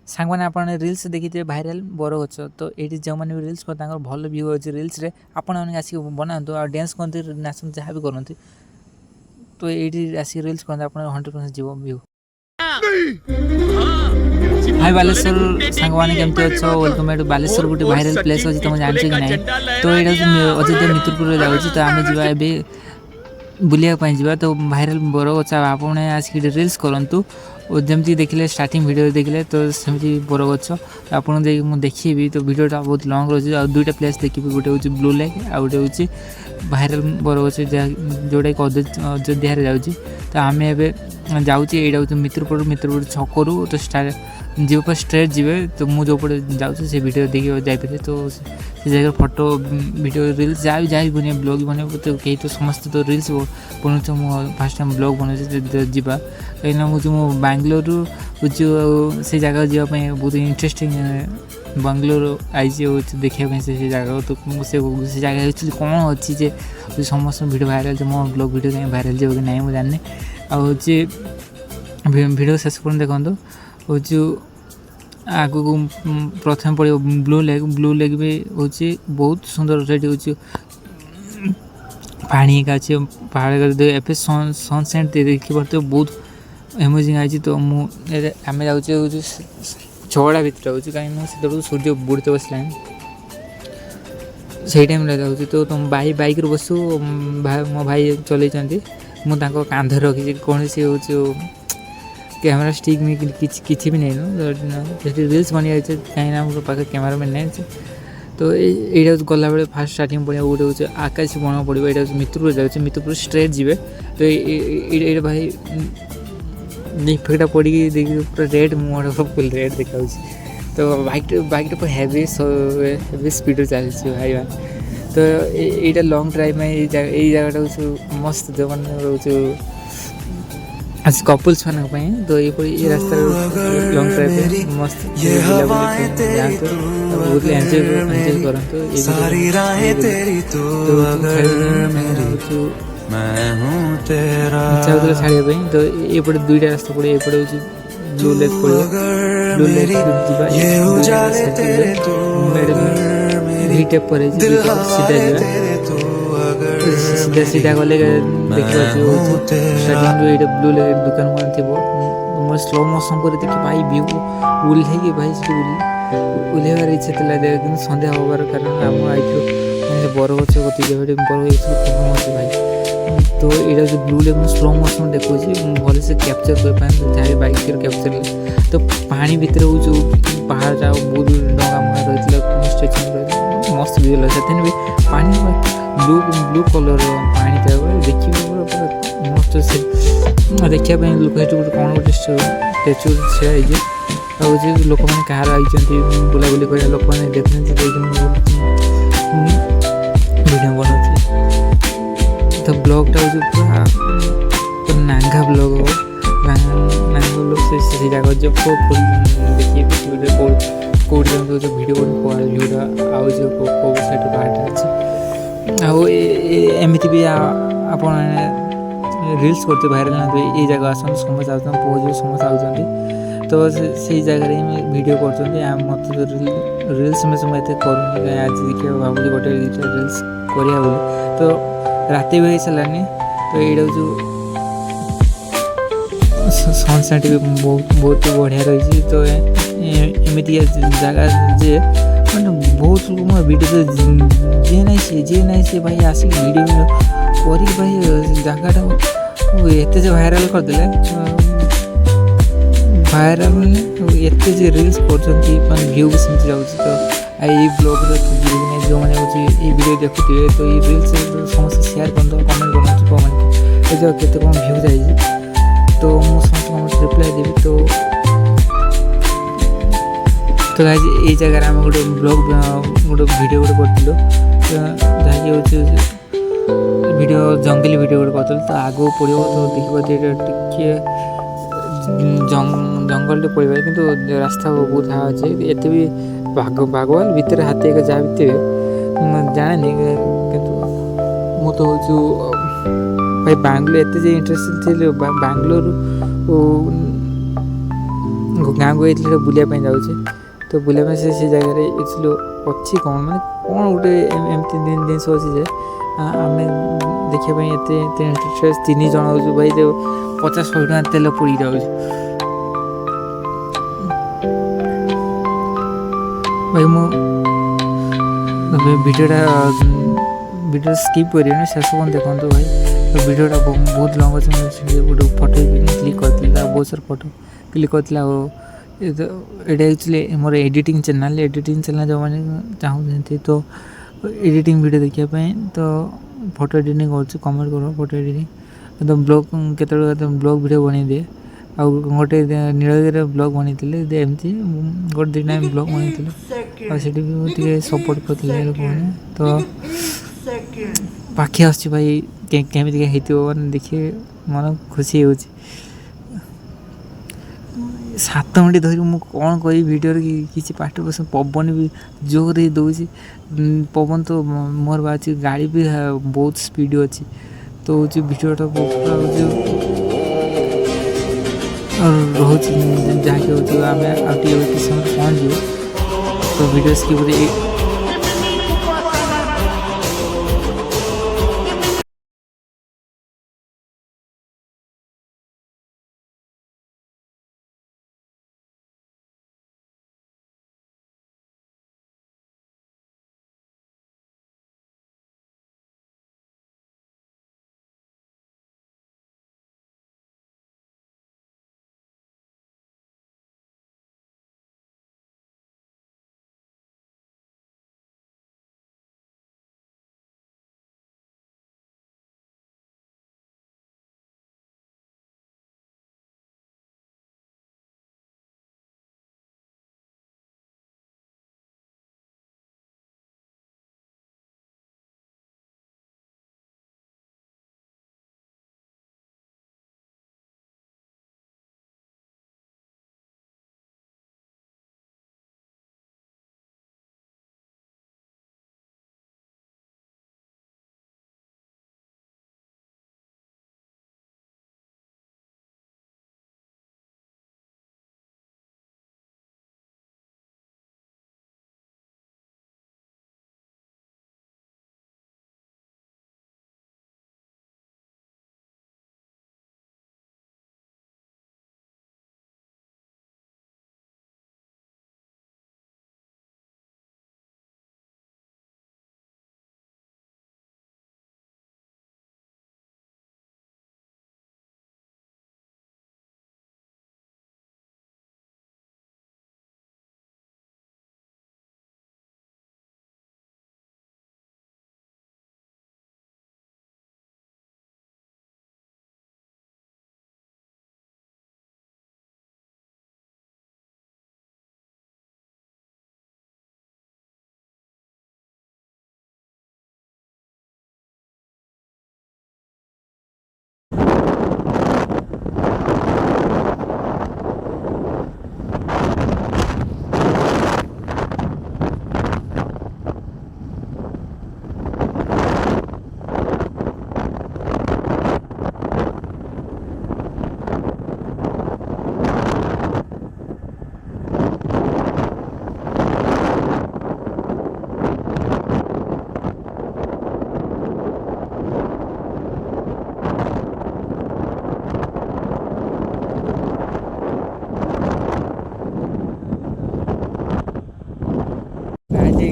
सांग मैंने आप रिल्स देखी भाइराल बरगछ तो ये जो मैंने रिल्स कर भल व्यू अच्छे रिल्स आपण मैंने आसिक बनातु आ डांस करते नाचते जहाँ भी करते तो ये आसिक रिल्स करते आप 100% जीव व्यू। हाय बालेश्वर सांग मैंने केमती अच्छो वेलकम बैक टू बालेश्वर गोटे भाइराल प्लेस अच्छी तुम जान कि ना तो यहाँ अयोध्या मित्रपुर जाऊँगी तो आम जा बुलायापी जा तो भाइराल बरगछ आपण आसिक रिल्स करूँ और जमती देखिले स्टार्टिंग वीडियो देखिले तो सेमती बरगछ आपन देखी तो वीडियोटा बहुत लॉन्ग रही है। दुईटा प्लेस देखिए गोटे हूँ ब्लू लेक आ गए हूँ भाइराल बरगछ जोटा कि अयोध्या जाऊँगी तो आम एवं जाऊँगी यहाँ हूँ मित्रपुर छकरू तो जी स्ट्रेट जी तो मुझे जो पटे जाऊँ से वीडियो देखिए जापे तो से जगह फोटो वीडियो रिल्स जहाँ भी बने ब्लॉग बने तो कहीं तो समस्त तो रिल्स बनाऊँ मुझे फास्ट टाइम ब्लॉग बनाऊँ जावा कहीं मुझे बांग्लोर हूँ से जगह जावाई बहुत इंटरेस्टिंग बांग्लोर आई देखा से जगह तो से जगह कौन अच्छी समस्त वीडियो भाइराल मो ब्लॉग वीडियो कहीं भाइराल जो ना मुझे जानी आँ वीडियो शेष पर देखो हूँ आग को प्रथम पड़ो ब्लू लेक भी हूँ बहुत सुंदर रेडी हूँ पानी का अच्छे पहाड़ सनसेट देखी पार्थ बहुत एमेजिंग आई तो आम जाऊँ छड़ा भितर हूँ कहीं से सूर्य बुड़ते बसला से टाइम जाऊँ तो तुम बैक रू बसु मो भाई चल मुझे कांधर रखी कौन सी हूँ कैमरा स्टिक में किसी भी नहीं रिल्स बनी कहीं मोर पाखे कैमरा मैन नहीं तो यहाँ गला बेले फास्ट स्टार्टिंग पड़ा गोटे हूँ आकाश बन पड़ो यहाँ मित्रपुर जाऊँ मित्रपुर स्ट्रेट जी तो ये भाई इफेक्टा पड़ी देखिए पूरा रेड मुहर फुल रेड देखा तो बाइक पूरा हेवी स्पीड चलती भाई तो यहाँ लंग ड्राइव में यही जगह हूँ मस्त जो मैंने रोच आज कपल्स मान तो ये रास्ता लंग ड्राइव मस्त बहुत एंजॉय करते छाड़ापी तो ये दुईटा रास्ता पड़े ये हूँ ब्लू लेक पड़ो ब्लू लेक टेप पर सीधा सीधा गले देखा स्टार्टिंग ब्लू लेक दुकान मान थी मोर स्लो मोशन कर देखिए भाई व्यू ओल्हे भाई ओल्हार इच्छा था सन्ध्या हबार कारण आम आई बरगछ गति बरगछ पहुँच भाई तो यहाँ जो ब्लू लेक स्लो मोशन देखो भल से कैप्चर कर पाए जहाँ बाइक कैप्चर तो पानी भितर हूँ पहाड़ बहुत डंगा मुगा रही स्टेशन रही मस्त व्यू लगे से भी पानी ब्लू कलर पानी था देखिए मस्त से देखापी लोक कौन गोटे स्टेचू छेड़ा हूँ लोक मैंने कहार आई बुलाबुली कर लोक मैंने देखते वीडियो बनाऊँ तो ब्लॉगटा हूँ पूरा नांगा ब्लॉग हो नांगा ब्लॉग से जगह जो फुल देखिए कौट जो वीडियो व्यूटा आउ जो साइड पार्ट अच्छे एमती भी आप रिल्स करते भाइराल ना ये जगह आस समस्त आस पहुँच समस्त आउट तो से जगह वीडियो कर मत रिल्स में समझते करूँ आज देखिए भावी गोटे रिल्स करा बोले तो राति भी हो सारानी तो यहाँ जो सनसेट भी बहुत बढ़िया रही तो एमती जगह जे मैंने बहुत लोग वीडियो जे ना सी भाई आसिक वीडियो कर भाई जगह एत जो भाइराल करदे भाइराल एत जो रिल्स कर व्यू भी सेमती जाऊँ तो ये ब्लॉग जो मैंने ये वीडियो देखुए तो ये रिल्स समस्त शेयर कर कमेंट कर कमेंट ये केते कौन व्यू जाइए तो मुझे समस्त रिप्लाई देवी तो गाइस ये जगह आम गोटे ब्लॉग गोटे वीडियो गोटे करूँ जहाँकि वीडियो जंगली वीडियो गोटे कर तो आगू पड़ो तो देखिए जंगल पड़े कि रास्ता बहुत हाँ अच्छे एत भी बागवाल भितर हाथी एक जहाँ भी जाने कि तो हूँ भाई बांग्लोर एत इंटरेस्ट थी बांग्लोर ଗାଁ को जाइए बुलायापी जाऊँचे तो बुलायापी से जगह एक्चुअली अच्छी कौन मैंने कौन गोटे एमती जिनस अच्छी जे आम देखापी एत इंटरेस्ट 3 जन हो भाई तो 50-100 टका तेल पड़ी जाऊँ भाई वीडियो स्किप कर शेष कौन देखो भाई तो वीडियोटा बहुत लंग अच्छे गोटे फोटो क्लिक करती बहुत सारा फोटो क्लिक करता ये एक्चुअली मोर एडिटिंग चैनल जो मैंने चाहते तो एडिटिंग वीडियो देखापी तो फोटो एडिटिंग कमेंट कर फोटो एडिटिंग तो ब्लॉग केत ब्लॉग वीडियो बन दिए आ गोटे नीलगिरी ब्लॉग बनते एमती गोटे 2 ब्लॉग बनते और सपोर्ट करते लोक मैंने तो पाखे आस भाई केमी मैंने देखिए मन खुशी हो 7 मिनट धरी मुझे कौन कह वीडियो किसी पार्ट बस पवन भी जोर ही दौर पवन तो मोर बात गाड़ी भी बहुत स्पीड अच्छी तो वीडियोटा रोच जहाँकि हो आम किसी समय पहुँच तो वीडियो स्किप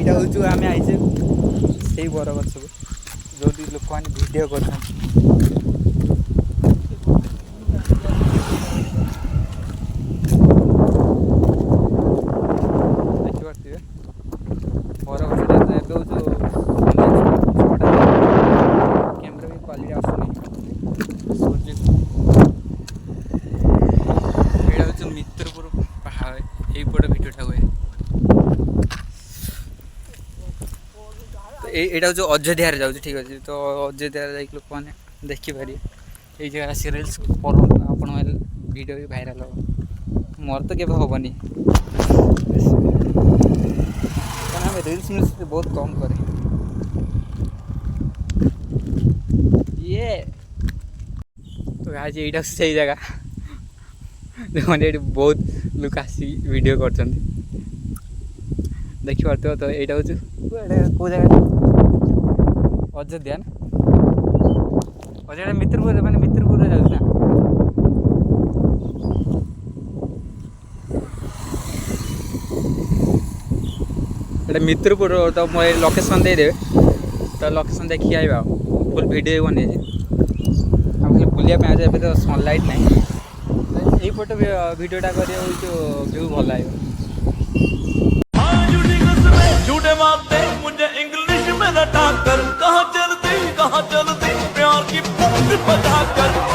यहाँ हूँ आम आईचे से बरगछ को जो लोक मैंने भिड कर देखिपे बरगछटा कैमेरा भी क्वालिटी आसुनी यहाँ हूँ मित्रपुर पहाड़ यहीपटे भिडटा हुए यहाँ हूँ अयोध्या जाऊँ ठीक अच्छे तो अयोध्या लोक मैंने देखिपारे ये जगह आस रिल्स कर आपण वीडियो भी भाइराल हम मोर तो केवे हेनी कारण रिल्स मिल्स बहुत कम करे ये तो आज यहाँ से जगह देखते ये बहुत लोक आसी वीडियो कर देखी पार्थ तो यहाँ हूँ कौ जगह अयोध्या ना अयोध्या मित्रपुर मैंने मित्रपुर जाऊँ ना ये मित्रपुर तो मुझे लोकेशन देदेवे तो लोकेशन देखिए आइबा फुल वीडियो बन खाली बुलिया आज तो सनलाइट ना यही फोटो वीडियोटा कर व्यू भल लगे झूठे मारते मुझे इंग्लिश में रटा कर कहाँ चलती प्यार की बजा कर